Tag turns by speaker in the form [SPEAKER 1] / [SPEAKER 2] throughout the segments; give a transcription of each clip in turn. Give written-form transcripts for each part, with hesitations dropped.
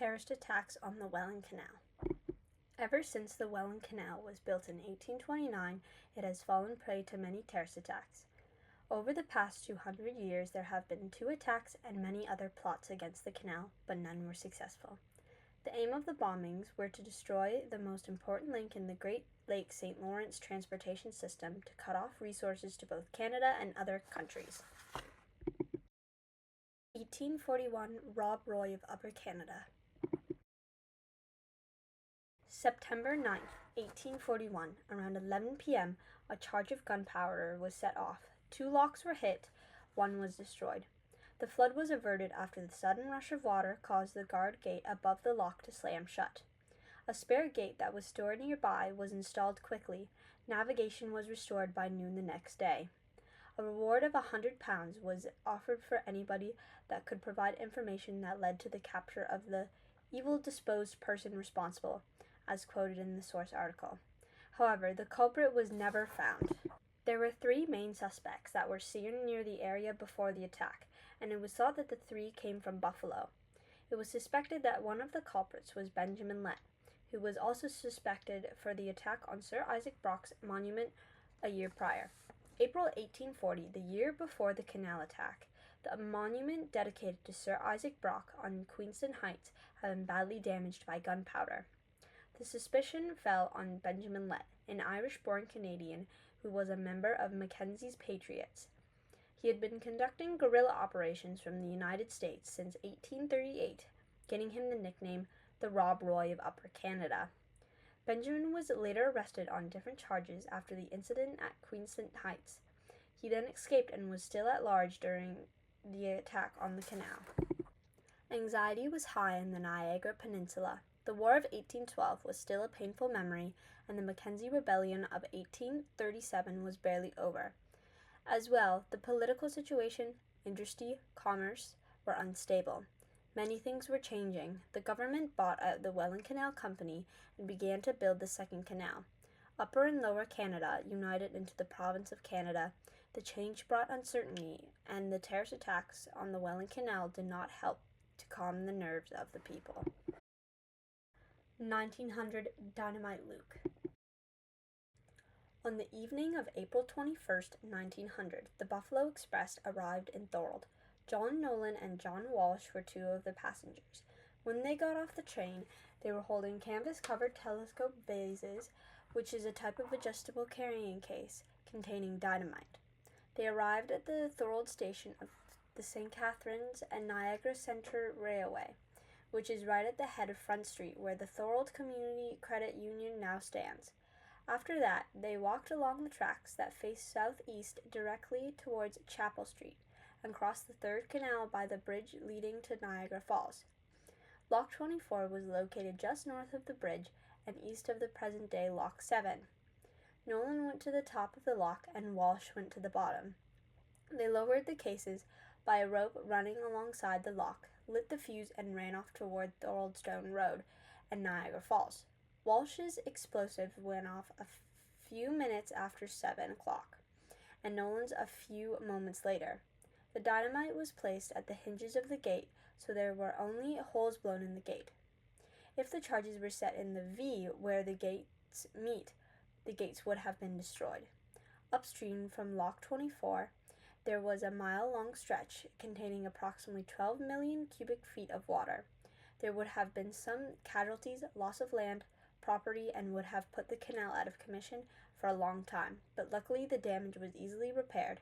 [SPEAKER 1] terrorist attacks on the Welland Canal. Ever since the Welland Canal was built in 1829, it has fallen prey to many terrorist attacks. Over the past 200 years, there have been 2 attacks and many other plots against the canal, but none were successful. The aim of the bombings were to destroy the most important link in the Great Lakes St. Lawrence transportation system to cut off resources to both Canada and other countries. 1841 Rob Roy of Upper Canada. September 9, 1841, around 11 p.m., a charge of gunpowder was set off. 2 locks were hit, 1 was destroyed. The flood was averted after the sudden rush of water caused the guard gate above the lock to slam shut. A spare gate that was stored nearby was installed quickly. Navigation was restored by noon the next day. A reward of £100 was offered for anybody that could provide information that led to the capture of the evil-disposed person responsible, as quoted in the source article. However, the culprit was never found. There were 3 main suspects that were seen near the area before the attack, and it was thought that the 3 came from Buffalo. It was suspected that one of the culprits was Benjamin Lett, who was also suspected for the attack on Sir Isaac Brock's monument a year prior. April 1840, the year before the canal attack, the monument dedicated to Sir Isaac Brock on Queenston Heights had been badly damaged by gunpowder. The suspicion fell on Benjamin Lett, an Irish-born Canadian who was a member of Mackenzie's Patriots. He had been conducting guerrilla operations from the United States since 1838, getting him the nickname the Rob Roy of Upper Canada. Benjamin was later arrested on different charges after the incident at Queenston Heights. He then escaped and was still at large during the attack on the canal. Anxiety was high in the Niagara Peninsula. The War of 1812 was still a painful memory, and the Mackenzie Rebellion of 1837 was barely over. As well, the political situation, industry, commerce were unstable. Many things were changing. The government bought out the Welland Canal Company and began to build the second canal. Upper and Lower Canada united into the province of Canada. The change brought uncertainty, and the terrorist attacks on the Welland Canal did not help to calm the nerves of the people. 1900 Dynamite Luke. On the evening of April 21st, 1900, the Buffalo Express arrived in Thorold. John Nolan and John Walsh were 2 of the passengers. When they got off the train, they were holding canvas-covered telescope vases, which is a type of adjustable carrying case containing dynamite. They arrived at the Thorold station of the St. Catharines and Niagara Centre Railway, which is right at the head of Front Street, where the Thorold Community Credit Union now stands. After that, they walked along the tracks that face southeast directly towards Chapel Street, and crossed the 3rd Canal by the bridge leading to Niagara Falls. Lock 24 was located just north of the bridge and east of the present-day Lock 7. Nolan went to the top of the lock and Walsh went to the bottom. They lowered the cases by a rope running alongside the lock, lit the fuse, and ran off toward Thorold Stone Road and Niagara Falls. Walsh's explosive went off a few minutes after 7 o'clock, and Nolan's a few moments later. The dynamite was placed at the hinges of the gate, so there were only holes blown in the gate. If the charges were set in the V where the gates meet, the gates would have been destroyed. Upstream from Lock 24, there was a mile-long stretch containing approximately 12 million cubic feet of water. There would have been some casualties, loss of land, property, and would have put the canal out of commission for a long time, but luckily the damage was easily repaired.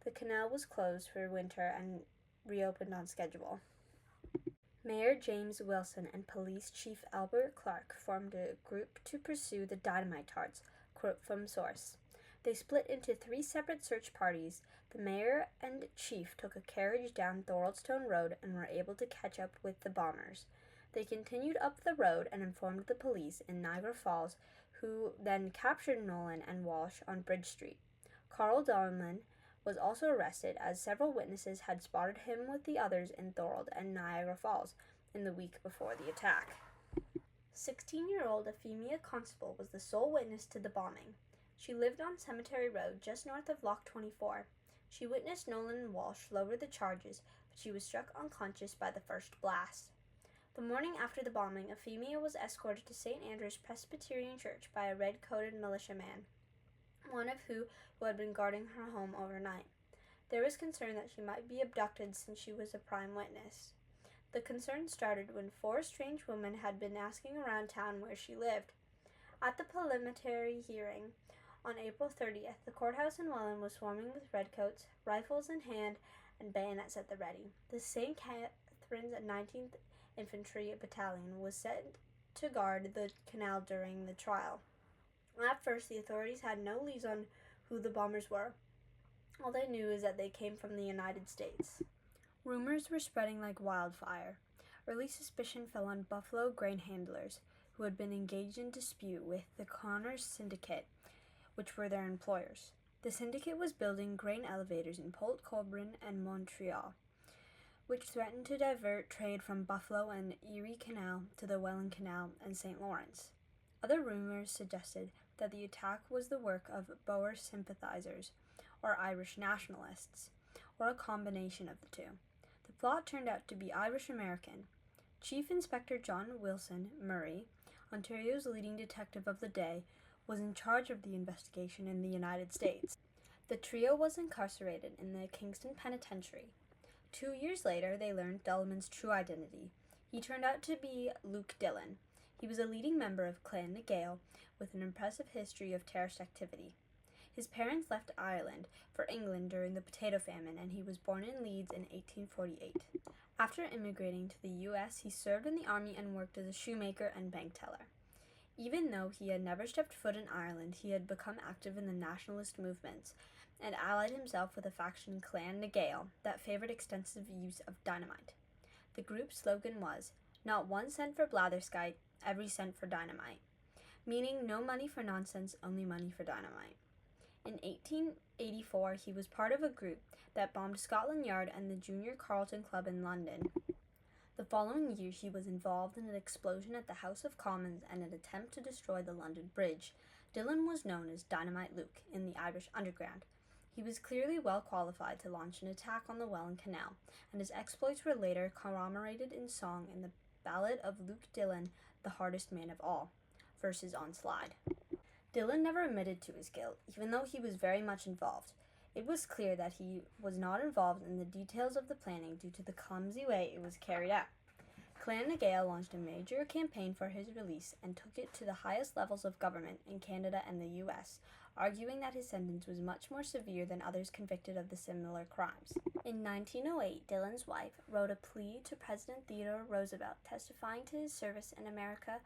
[SPEAKER 1] The canal was closed for winter and reopened on schedule. Mayor James Wilson and Police Chief Albert Clark formed a group to pursue the dynamite tarts, quote from source. They split into 3 separate search parties. The mayor and chief took a carriage down Thorold Stone Road and were able to catch up with the bombers. They continued up the road and informed the police in Niagara Falls, who then captured Nolan and Walsh on Bridge Street. Carl Donlan was also arrested, as several witnesses had spotted him with the others in Thorold and Niagara Falls in the week before the attack. 16-year-old Euphemia Constable was the sole witness to the bombing. She lived on Cemetery Road, just north of Lock 24. She witnessed Nolan and Walsh lower the charges, but she was struck unconscious by the first blast. The morning after the bombing, a female was escorted to St. Andrew's Presbyterian Church by a red-coated militiaman, one of who had been guarding her home overnight. There was concern that she might be abducted since she was a prime witness. The concern started when 4 strange women had been asking around town where she lived. At the preliminary hearing on April 30th, the courthouse in Welland was swarming with redcoats, rifles in hand, and bayonets at the ready. The St. Catherine's 19th Infantry Battalion was sent to guard the canal during the trial. At first, the authorities had no leads on who the bombers were. All they knew is that they came from the United States. Rumors were spreading like wildfire. Early suspicion fell on Buffalo grain handlers, who had been engaged in dispute with the Connors Syndicate, which were their employers. The syndicate was building grain elevators in Port Colborne and Montreal, which threatened to divert trade from Buffalo and Erie Canal to the Welland Canal and St. Lawrence. Other rumors suggested that the attack was the work of Boer sympathizers or Irish nationalists, or a combination of the two. The plot turned out to be Irish-American. Chief Inspector John Wilson Murray, Ontario's leading detective of the day, was in charge of the investigation in the United States. The trio was incarcerated in the Kingston Penitentiary. 2 years later, they learned Dillman's true identity. He turned out to be Luke Dillon. He was a leading member of Clan-The with an impressive history of terrorist activity. His parents left Ireland for England during the potato famine, and he was born in Leeds in 1848. After immigrating to the U.S., he served in the army and worked as a shoemaker and bank teller. Even though he had never stepped foot in Ireland, he had become active in the nationalist movements and allied himself with a faction, Clan-The that favored extensive use of dynamite. The group's slogan was, "Not 1 cent for blatherskite, every cent for dynamite," meaning no money for nonsense, only money for dynamite. In 1884, he was part of a group that bombed Scotland Yard and the Junior Carlton Club in London. The following year, he was involved in an explosion at the House of Commons and an attempt to destroy the London Bridge. Dillon was known as Dynamite Luke in the Irish underground. He was clearly well qualified to launch an attack on the Welland Canal, and his exploits were later commemorated in song in the Ballad of Luke Dillon, the Hardest Man of All, verses on slide. Dillon never admitted to his guilt, even though he was very much involved. It was clear that he was not involved in the details of the planning due to the clumsy way it was carried out. Clan-The launched a major campaign for his release and took it to the highest levels of government in Canada and the U.S., arguing that his sentence was much more severe than others convicted of the similar crimes. In 1908, Dillon's wife wrote a plea to President Theodore Roosevelt testifying to his service in American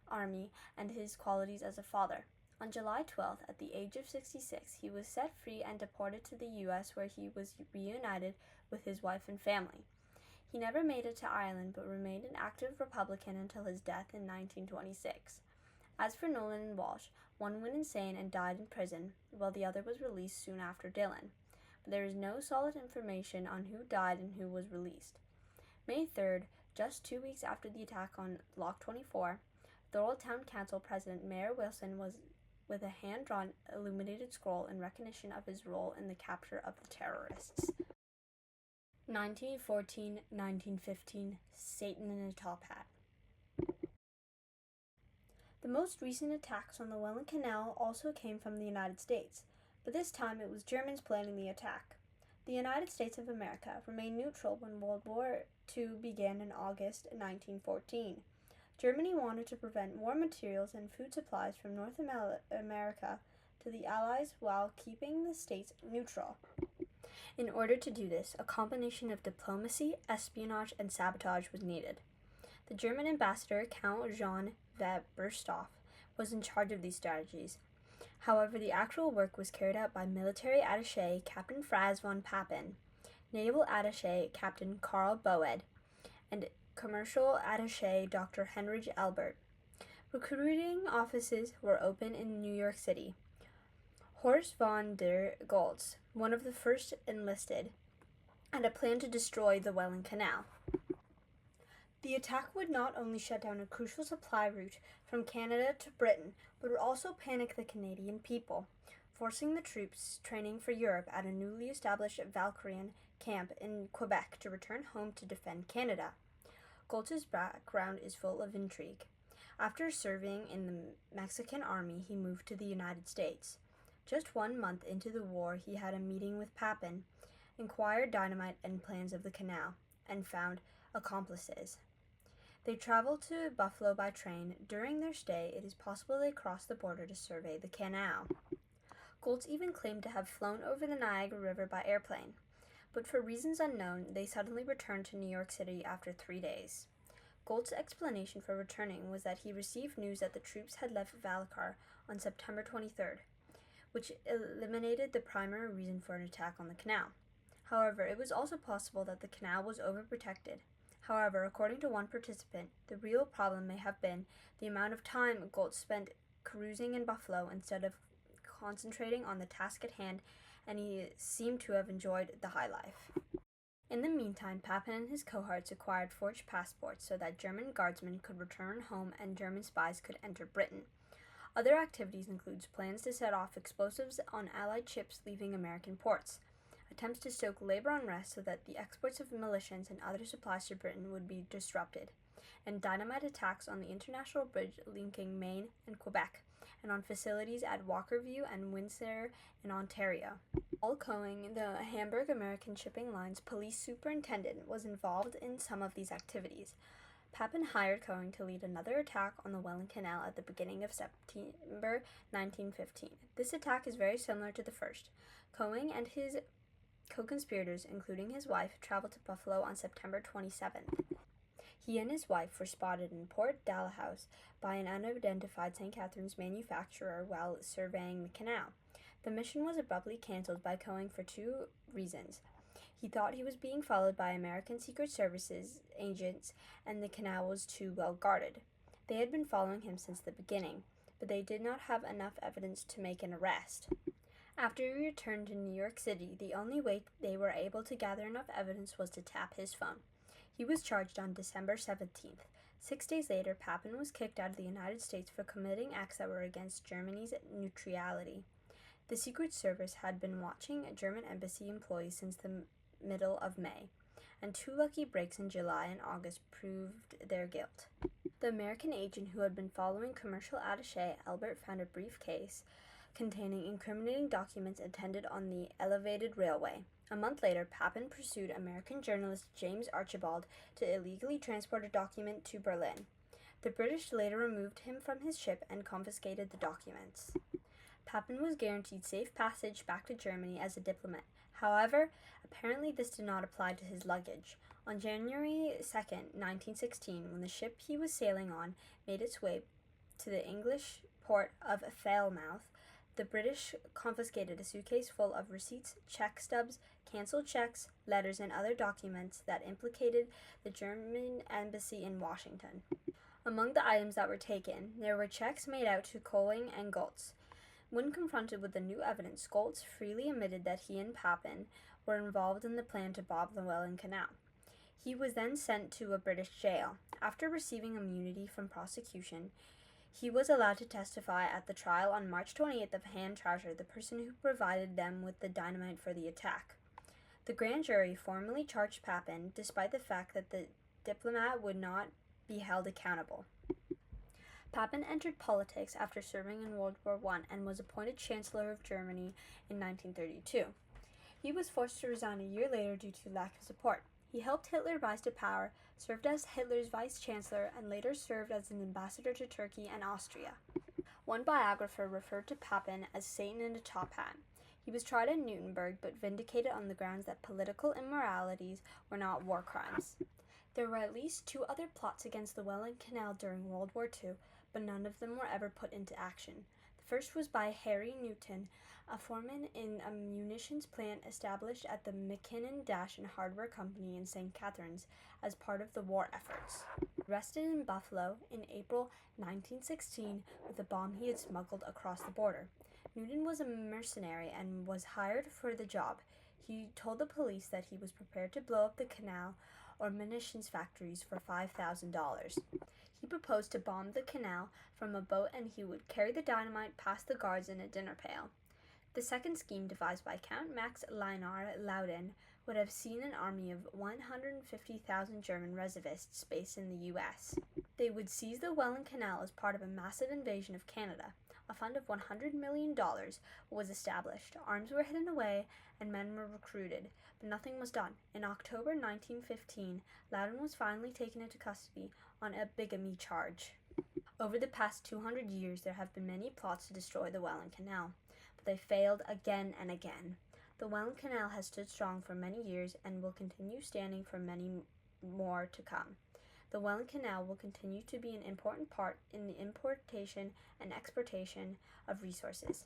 [SPEAKER 1] Army and his qualities as a father. On July 12th, at the age of 66, he was set free and deported to the U.S., where he was reunited with his wife and family. He never made it to Ireland, but remained an active Republican until his death in 1926. As for Nolan and Walsh, one went insane and died in prison, while the other was released soon after Dillon. But there is no solid information on who died and who was released. May 3rd, just 2 weeks after the attack on Lock 24, Thorold Town Council President Mayor Wilson was with a hand-drawn illuminated scroll in recognition of his role in the capture of the terrorists. 1914-1915, Satan in a Top Hat. The most recent attacks on the Welland Canal also came from the United States, but this time it was Germans planning the attack. The United States of America remained neutral when World War II began in August 1914. Germany wanted to prevent war materials and food supplies from North America to the Allies while keeping the states neutral. In order to do this, a combination of diplomacy, espionage, and sabotage was needed. The German ambassador, Count Jean Bersthoff, was in charge of these strategies. However, the actual work was carried out by military attaché Captain Franz von Papen, naval attaché Captain Karl Boed, and commercial attaché Dr. Heinrich Albert. Recruiting offices were open in New York City. Horst von der Goltz, one of the first enlisted, had a plan to destroy the Welland Canal. The attack would not only shut down a crucial supply route from Canada to Britain, but would also panic the Canadian people, forcing the troops training for Europe at a newly established Valkyrian camp in Quebec to return home to defend Canada. Goltz's background is full of intrigue. After serving in the Mexican army, he moved to the United States. Just 1 month into the war, he had a meeting with Papin, inquired dynamite and plans of the canal, and found accomplices. They traveled to Buffalo by train. During their stay, it is possible they crossed the border to survey the canal. Goltz even claimed to have flown over the Niagara River by airplane, but for reasons unknown, they suddenly returned to New York City after 3 days. Goltz's explanation for returning was that he received news that the troops had left Valakar on September 23rd, which eliminated the primary reason for an attack on the canal. However, it was also possible that the canal was overprotected. However, according to one participant, the real problem may have been the amount of time Goltz spent cruising in Buffalo instead of concentrating on the task at hand, and he seemed to have enjoyed the high life. In the meantime, Papin and his cohorts acquired forged passports so that German guardsmen could return home and German spies could enter Britain. Other activities include plans to set off explosives on Allied ships leaving American ports, attempts to stoke labor unrest so that the exports of munitions and other supplies to Britain would be disrupted, and dynamite attacks on the international bridge linking Maine and Quebec, and on facilities at Walkerview and Windsor in Ontario. Paul Coing, the Hamburg American Shipping Line's police superintendent, was involved in some of these activities. Papin hired Coing to lead another attack on the Welland Canal at the beginning of September 1915. This attack is very similar to the first. Coing and his co-conspirators, including his wife, traveled to Buffalo on September 27th. He and his wife were spotted in Port Dalhousie by an unidentified St. Catharines manufacturer while surveying the canal. The mission was abruptly canceled by Coing for 2 reasons. He thought he was being followed by American Secret Services agents, and the canal was too well guarded. They had been following him since the beginning, but they did not have enough evidence to make an arrest. After he returned to New York City, the only way they were able to gather enough evidence was to tap his phone. He was charged on December 17th. 6 days later, Papin was kicked out of the United States for committing acts that were against Germany's neutrality. The Secret Service had been watching German embassy employees since the middle of May, and 2 lucky breaks in July and August proved their guilt. The American agent who had been following commercial attaché Albert found a briefcase containing incriminating documents intended on the elevated railway. A month later, Papin pursued American journalist James Archibald to illegally transport a document to Berlin. The British later removed him from his ship and confiscated the documents. Papin was guaranteed safe passage back to Germany as a diplomat. However, apparently this did not apply to his luggage. On January 2nd, 1916, when the ship he was sailing on made its way to the English port of Falmouth, the British confiscated a suitcase full of receipts, check stubs, canceled checks, letters, and other documents that implicated the German embassy in Washington. Among the items that were taken, there were checks made out to Coing and Goltz. When confronted with the new evidence, Goltz freely admitted that he and Papin were involved in the plan to bomb the Welland Canal. He was then sent to a British jail. After receiving immunity from prosecution, he was allowed to testify at the trial on March 28th of Hand Trouser, the person who provided them with the dynamite for the attack. The grand jury formally charged Papin, despite the fact that the diplomat would not be held accountable. Papin entered politics after serving in World War I and was appointed Chancellor of Germany in 1932. He was forced to resign a year later due to lack of support. He helped Hitler rise to power, served as Hitler's vice-chancellor, and later served as an ambassador to Turkey and Austria. One biographer referred to Papin as Satan in a top hat. He was tried in Nuremberg, but vindicated on the grounds that political immoralities were not war crimes. There were at least 2 other plots against the Welland Canal during World War II, but none of them were ever put into action. The first was by Harry Newton, a foreman in a munitions plant established at the McKinnon Dash and Hardware Company in St. Catharines as part of the war efforts. Arrested in Buffalo in April 1916 with a bomb he had smuggled across the border. Newton was a mercenary and was hired for the job. He told the police that he was prepared to blow up the canal or munitions factories for $5,000. He proposed to bomb the canal from a boat, and he would carry the dynamite past the guards in a dinner pail. The second scheme, devised by Count Max Leinar Loudon, would have seen an army of 150,000 German reservists based in the U.S. They would seize the Welland Canal as part of a massive invasion of Canada. A fund of $100 million was established, arms were hidden away, and men were recruited, but nothing was done. In October 1915, Loudon was finally taken into custody on a bigamy charge. Over the past 200 years, there have been many plots to destroy the Welland Canal, but they failed again and again. The Welland Canal has stood strong for many years and will continue standing for many more to come. The Welland Canal will continue to be an important part in the importation and exportation of resources.